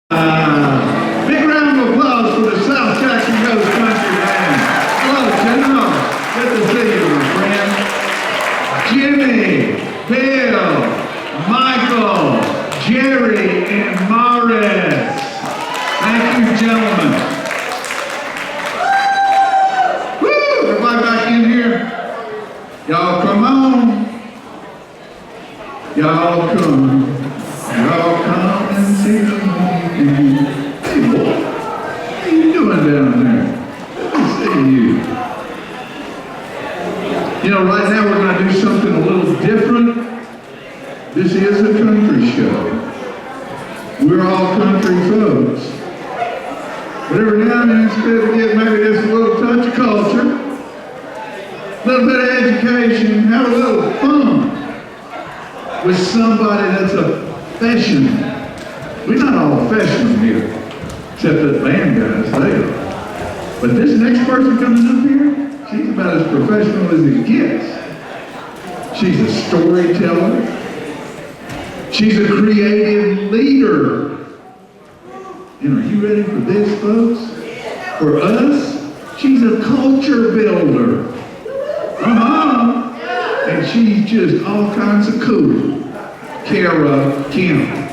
Big round of applause for the South Jackson Coast Country Band. Hello, General. Good to see you, my friend. Jimmy, Bill, Michael, Jerry, and Morris. Thank you, gentlemen. Woo! Everybody back in here? Y'all come on. Y'all come. Y'all come and see me. Hey, boy. What are you doing down there? Let me see you. You know, right now we're going to do something a little different. This is a country show. We're all country folks. But every now and then it's good to get maybe just a little touch of culture, a little bit of education, have a little fun with somebody that's a professional. We're not all professional here, except the band guys, they are. But this next person coming up here, she's about as professional as it gets. She's a storyteller. She's a creative leader. And are you ready for this, folks? For us, she's a culture builder. And she's just all kinds of cool. J Kemp.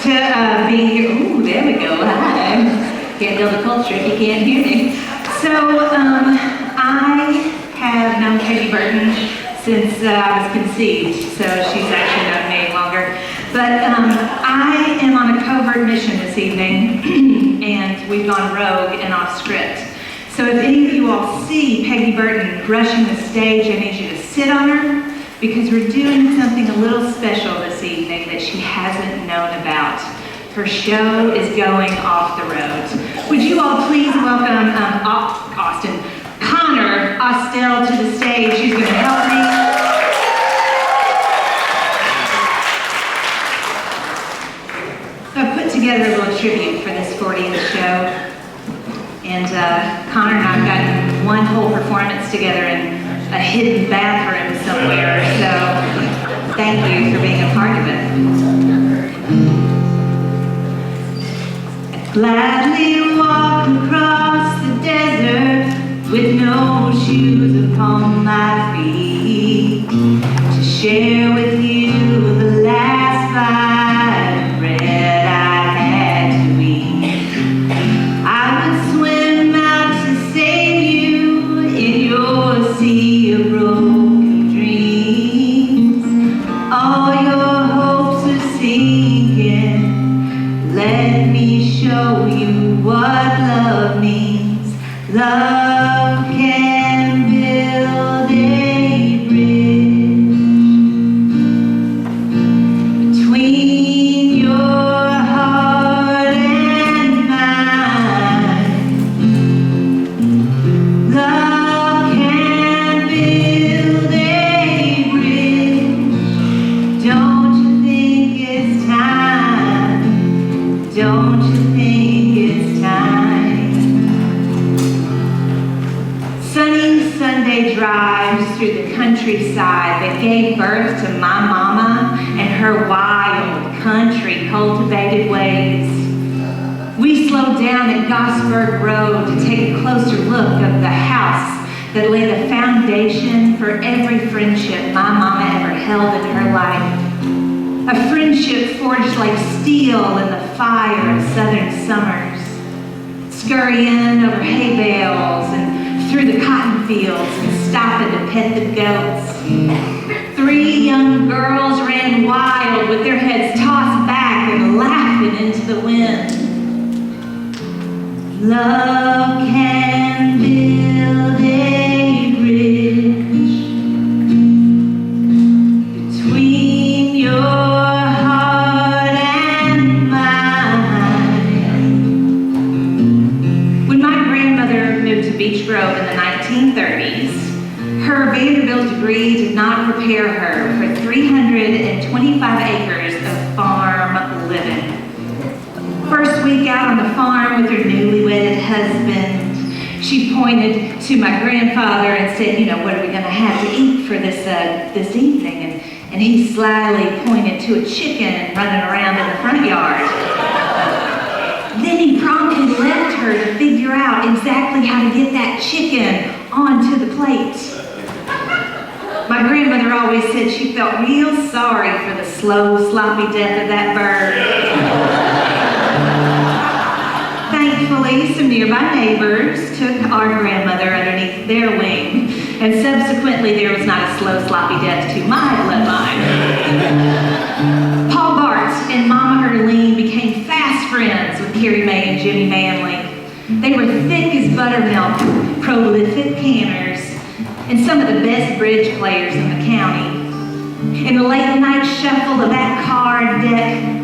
To be here. Ooh, there we go. Hi. Can't build a culture if you can't hear me. So, I have known Peggy Burton since I was conceived, so she's actually known me longer. But I am on a covert mission this evening, and we've gone rogue and off script. So if any of you all see Peggy Burton rushing the stage, I need you to sit on her, because we're doing something a little special this evening that she hasn't known about. Her show is going off the road. Would you all please welcome Connor Austell to the stage. She's going to help me. So I put together a little tribute for this 40th show. And Connor and I have gotten one whole performance together in a hidden bathroom somewhere, so thank you for being a part of it. I'd gladly walk across the desert with no shoes upon my feet to share with you the last bite of bread I had to eat. I would swim out to save you in your sea of broken dreams. All your hopes are sinking. Let me show you what love means. Love can build a bridge between your heart and mine. Love can build a bridge. Don't you think it's time? Don't you think it's time? Sunny Sunday drives through the countryside that gave birth to my mama and her wild country cultivated ways. We slowed down at Gosberg Road to take a closer look of the house that laid the foundation for every friendship my mama ever held in her life. A friendship forged like steel in the fire of southern summers, scurrying over hay bales and through the cotton fields and stopping to pet the goats. 3 young girls ran wild with their heads tossed back and laughing into the wind. Love can build a bridge between your heart and mine. When my grandmother moved to Beech Grove in the 1930s, her Vanderbilt degree did not prepare her for 325 acres of farm living. First week out on the farm with her newly wedded husband, she pointed to my grandfather and said, "You know, what are we going to have to eat for this evening?" And and he slyly pointed to a chicken running around in the front yard. Then he promptly left her to figure out exactly how to get that chicken onto the plate. My grandmother always said she felt real sorry for the slow, sloppy death of that bird. Thankfully, some nearby neighbors took our grandmother underneath their wing, and subsequently there was not a slow, sloppy death to my bloodline. Paul Bart and Mama Erlene became fast friends with Carrie Mae and Jimmy Manley. They were thick as buttermilk, prolific canners, and some of the best bridge players in the county. In the late night shuffle of that card deck,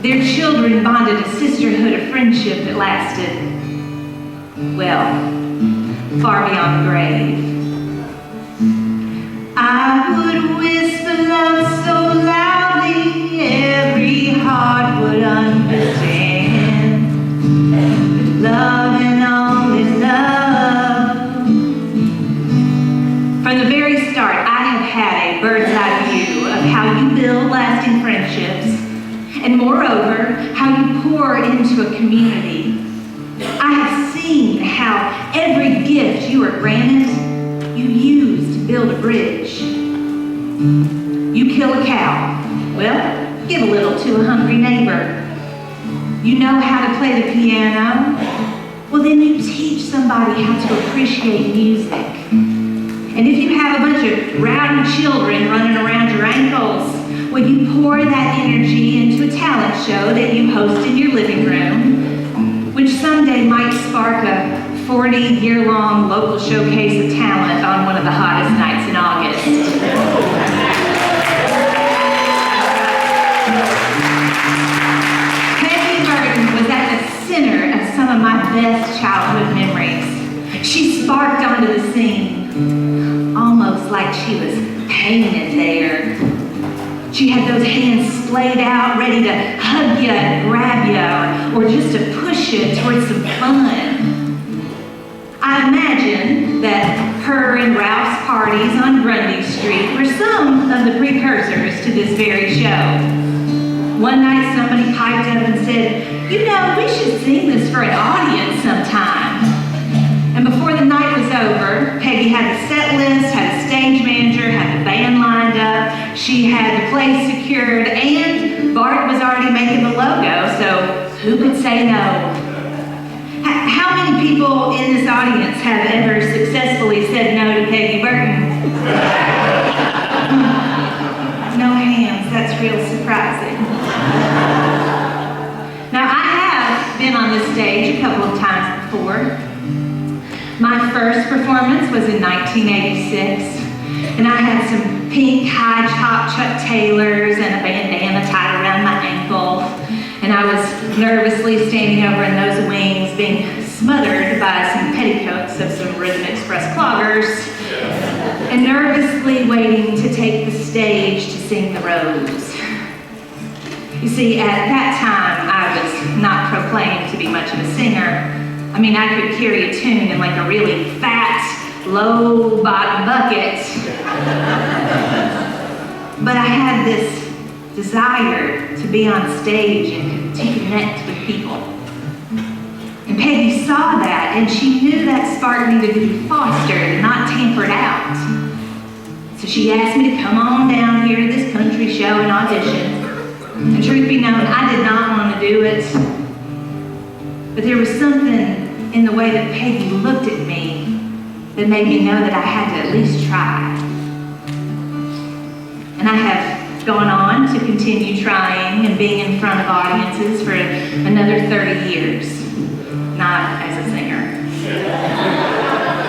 their children bonded a sisterhood of friendship that lasted, well, far beyond the grave. I would whisper love so loudly every heart would understand. Love and only love. From the very start, I have had a bird's eye view of how you build lasting friendships, and moreover, how you pour into a community. I have seen how every gift you are granted, you use to build a bridge. You kill a cow. Well, give a little to a hungry neighbor. You know how to play the piano? Well, then you teach somebody how to appreciate music. And if you have a bunch of rowdy children running around your ankles, well, you pour that energy into a talent show that you host in your living room, which someday might spark a 40-year-long local showcase of talent on one of the hottest nights in August. Peggy Burton was at the center of some of my best childhood memories. She sparked onto the scene, almost like she was painted there. She had those hands splayed out, ready to hug you and grab you, or just to push you towards some fun. I imagine that her and Ralph's parties on Grundy Street were some of the precursors to this very show. One night somebody piped up and said, "You know, we should sing this for an audience sometime." And before the night was over, Peggy had the set list, had a stage manager, had the band lined up, she had the place secured, and Bart was already making the logo, so who could say no? How many people in this audience have ever successfully said no to Peggy Burton? No hands, that's real surprising. Now, I have been on this stage a couple of times before. My first performance was in 1986, and I had some pink high-top Chuck Taylors and a bandana tied around my ankle, and I was nervously standing over in those wings, being smothered by some petticoats of some Rhythm Express cloggers, and nervously waiting to take the stage to sing The Rose. You see, at that time, I was not proclaimed to be much of a singer. I mean, I could carry a tune in like a really fat, low-bottom bucket. But I had this desire to be on stage and to connect with people. And Peggy saw that, and she knew that spark needed to be fostered, not tampered out. So she asked me to come on down here to this country show and audition. And truth be known, I did not want to do it. But there was something in the way that Peggy looked at me that made me know that I had to at least try. And I have gone on to continue trying and being in front of audiences for another 30 years, not as a singer.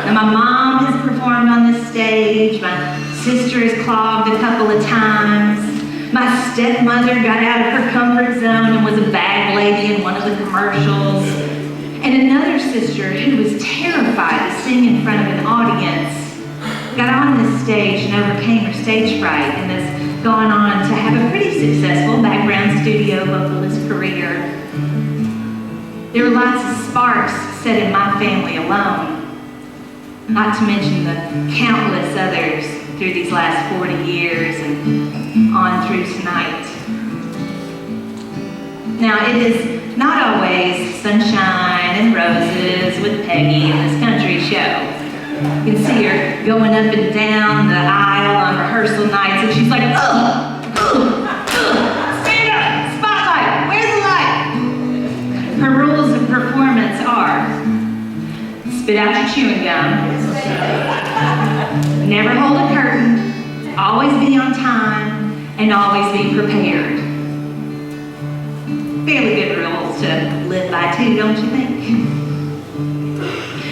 And my mom has performed on this stage, my sister has clogged a couple of times, my stepmother got out of her comfort zone and was a bag lady in one of the commercials. And another sister who was terrified to sing in front of an audience got on this stage and overcame her stage fright and has gone on to have a pretty successful background studio vocalist career. There were lots of sparks set in my family alone, not to mention the countless others through these last 40 years and on through tonight. Now, it is not always sunshine and roses with Peggy in this country show. You can see her going up and down the aisle on rehearsal nights, and she's like, ugh, stand up, spotlight, where's the light? Her rules of performance are, spit out your chewing gum, never hold a curtain, always be on time, and always be prepared. Fairly good rules to live by too, don't you think?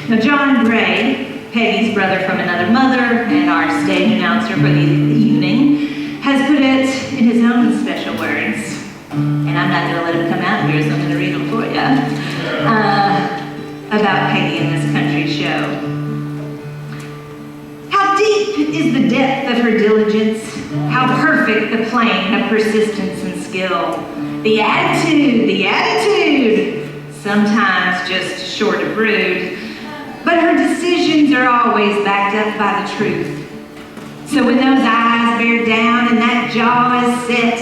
Now, John Gray, Peggy's brother from another mother and our stage announcer for the evening, has put it in his own special words, and I'm not going to let him come out here, so I'm going to read them for you, about Peggy in this country show. How deep is the depth of her diligence, how perfect the plane of persistence and skill. The attitude, sometimes just short of rude, but her decisions are always backed up by the truth. So when those eyes bear down and that jaw is set,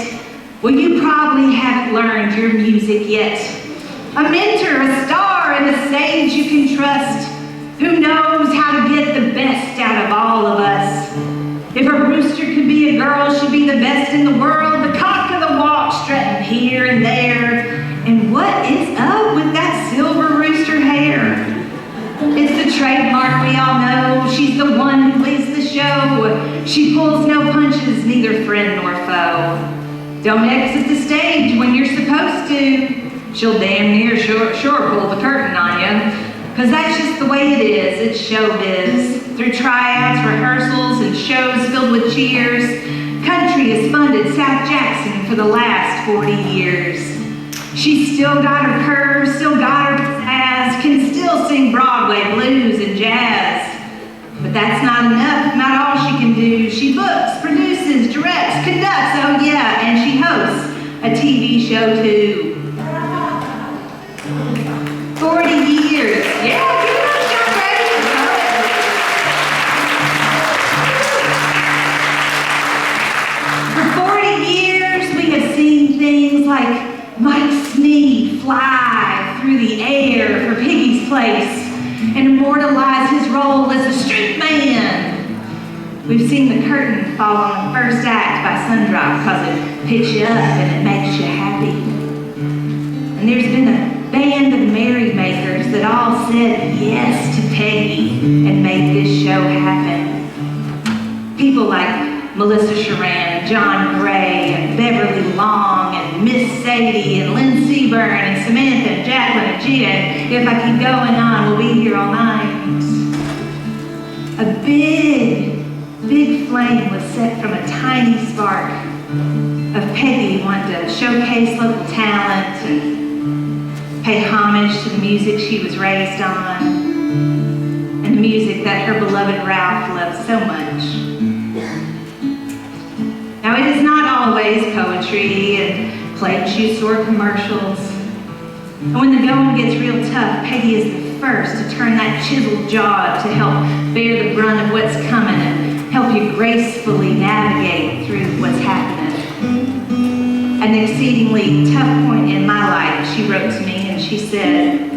well, you probably haven't learned your music yet. A mentor, a star, and a sage you can trust, who knows how to get the best out of all of us. If a rooster could be a girl, she'd be the best in the world, the cock of the walk, strutting here and there. And what is up with that silver rooster hair? It's the trademark we all know. She's the one who leads the show. She pulls no punches, neither friend nor foe. Don't exit the stage when you're supposed to. She'll damn near sure pull the curtain on you. Because that's just the way it is. It's showbiz. Through tryouts, rehearsals, and shows filled with cheers, country has funded South Jackson for the last 40 years. She's still got her curves, still got her pizzazz, can still sing Broadway blues and jazz. But that's not enough, not all she can do. She books, produces, directs, conducts, oh yeah, and she hosts a TV show too. 40 years. Yeah, give it up, John Gray. For 40 years, we have seen things like Mike Sneed fly through the air for Piggy's Place and immortalize his role as a street man. We've seen the curtain fall on the first act by Sundrop because it picks you up and it makes you happy. And there's been a band of merrymakers that all said yes to Peggy and made this show happen. People like Melissa Sharan, John Gray, and Beverly Long, and Miss Sadie, and Lynn Seaburn, and Samantha, and Jacqueline, and Gia. And if I keep going on, we'll be here all night. A big flame was set from a tiny spark of Peggy wanting to showcase local talent and pay homage to the music she was raised on, and the music that her beloved Ralph loved so much. Now, it is not always poetry and plate shoe store commercials. And when the going gets real tough, Peggy is the first to turn that chiseled jaw to help bear the brunt of what's coming and help you gracefully navigate through what's happening. At an exceedingly tough point in my life, she wrote to me and she said,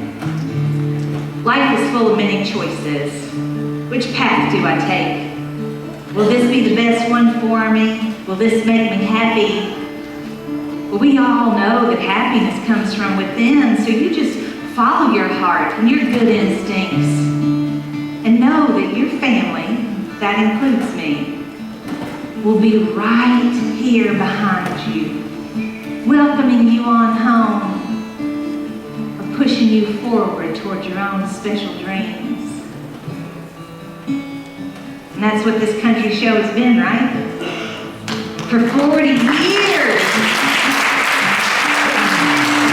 "Life is full of many choices. Which path do I take? Will this be the best one for me? Will this make me happy?" Well, we all know that happiness comes from within, so you just follow your heart and your good instincts. And know that your family, that includes me, will be right here behind you, welcoming you on home, or pushing you forward toward your own special dreams. And that's what this country show has been, right? For 40 years.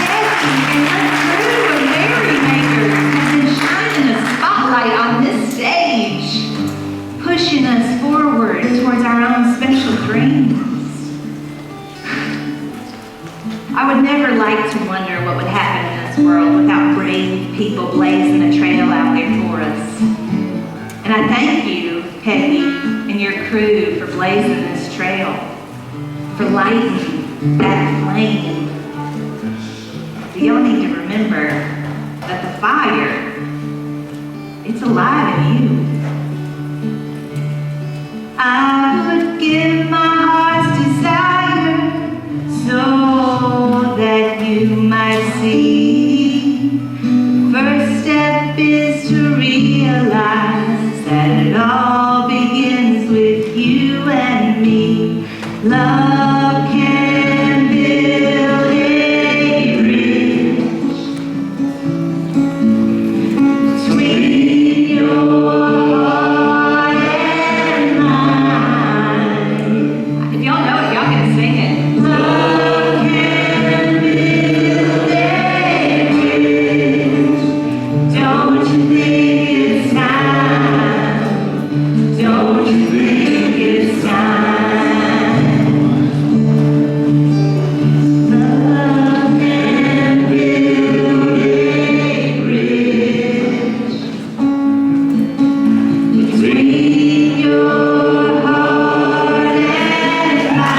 Peggy and her crew of merrymakers have been shining a spotlight on this stage, pushing us forward towards our own special dreams. I would never like to wonder what would happen in this world without brave people blazing a trail out there for us. And I thank you, Peggy, and and your crew for blazing this trail, for lighting that flame. But y'all need to remember that the fire, it's alive in you. I would give my heart's desire so that you might see. First step is to realize that it all begins with you and me. Love can build a bridge between your heart and mine. If y'all know it, y'all can sing it. Love can build a bridge. Don't you think it's time? Don't you think it's time? Love can build a bridge between your heart and mine.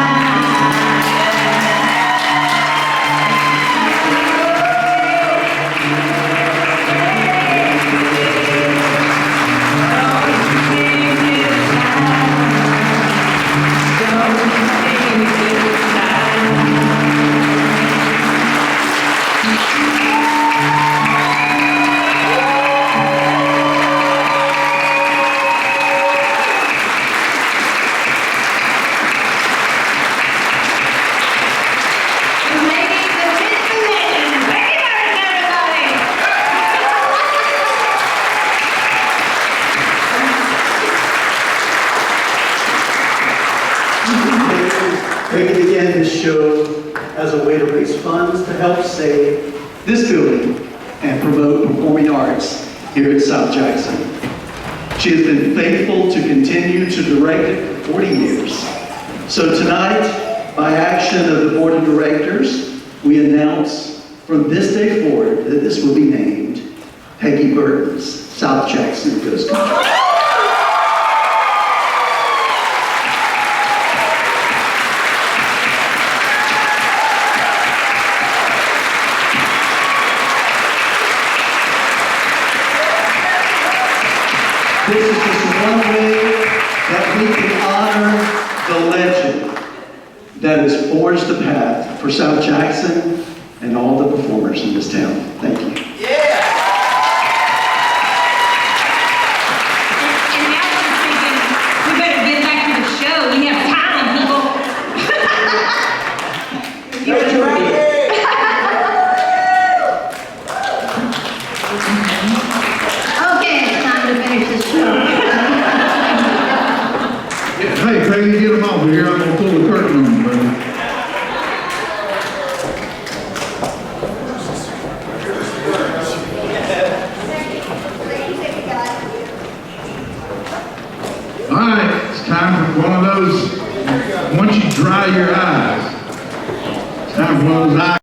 Peggy began this show as a way to raise funds to help save this building and promote performing arts here at South Jackson. She has been faithful to continue to direct it for 40 years. So tonight, by action of the Board of Directors, we announce from this day forward that this will be named Peggy Burton's South Jackson Ghost Country. This is just one way that we can honor the legend that has forged the path for South Jackson and all the performers in this town. Thank you. And now I'm thinking, we better get back to the show. We have time, people. Okay, it's time to finish this show. Yeah, hey, Peggy, get them over here. I'm gonna pull the curtain on them, brother. All right, it's time for one of those, once you dry your eyes, it's time for one of those eyes.